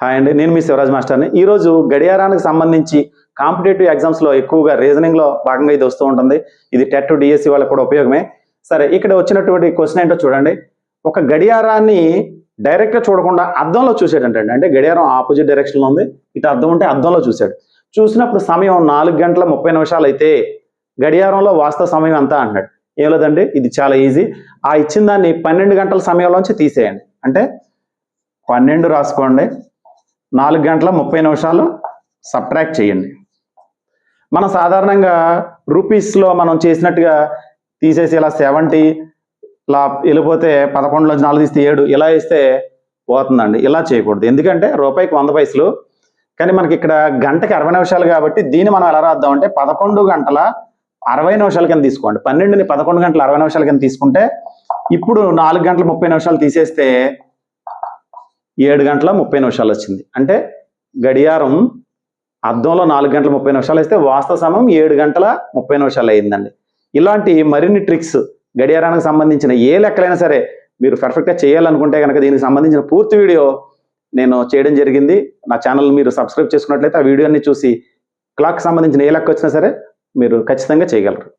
Hi అండి, నేను మీ శివరాజ్ మాస్టర్ని. ఈరోజు గడియారానికి సంబంధించి కాంపిటేటివ్ ఎగ్జామ్స్లో ఎక్కువగా రీజనింగ్లో భాగంగా ఇది వస్తూ ఉంటుంది. ఇది టెట్ డిఎస్సి వాళ్ళకి కూడా ఉపయోగమే. సరే, ఇక్కడ వచ్చినటువంటి క్వశ్చన్ ఏంటో చూడండి. ఒక గడియారాన్ని డైరెక్ట్గా చూడకుండా అద్దంలో చూసాడంటండి. అంటే గడియారం ఆపోజిట్ డైరెక్షన్లో ఉంది, ఇటు అద్దం ఉంటే అద్దంలో చూశాడు. చూసినప్పుడు సమయం 4:30 అయితే గడియారంలో వాస్తవ సమయం ఎంత అంటున్నాడు. ఏం లేదండి, ఇది చాలా ఈజీ. ఆ ఇచ్చిన దాన్ని 12 గంటల సమయంలోంచి తీసేయండి. అంటే 12 రాసుకోండి, 4:30 సబ్ట్రాక్ట్ చేయండి. మనం సాధారణంగా రూపీస్లో మనం చేసినట్టుగా తీసేసి ఇలా 70 ఇలా వెళ్ళిపోతే 11లో 4 తీస్తే 7 ఇలా వేస్తే పోతుందండి. ఇలా చేయకూడదు, ఎందుకంటే రూపాయికి 100 పైసలు. కానీ మనకి ఇక్కడ గంటకి 60 నిమిషాలు కాబట్టి దీన్ని మనం ఎలా రాద్దాం అంటే 11 గంటల 60 నిమిషాల కింద తీసుకోండి. 12ని 11 గంటల 60 నిమిషాల కింద తీసుకుంటే ఇప్పుడు 4:30 తీసేస్తే 7:30 వచ్చింది. అంటే గడియారం అద్దంలో 4:30 వేస్తే వాస్తవ సమయం 7:30 అయిందండి. ఇలాంటి మరిన్ని ట్రిక్స్ గడియారానికి సంబంధించిన ఏ లెక్కలైనా సరే మీరు పర్ఫెక్ట్గా చేయాలనుకుంటే కనుక దీనికి సంబంధించిన పూర్తి వీడియో నేను చేయడం జరిగింది. నా ఛానల్ మీరు సబ్స్క్రైబ్ చేసుకున్నట్లయితే ఆ వీడియోని చూసి క్లాక్ సంబంధించిన ఏ లెక్క వచ్చినా సరే మీరు ఖచ్చితంగా చేయగలరు.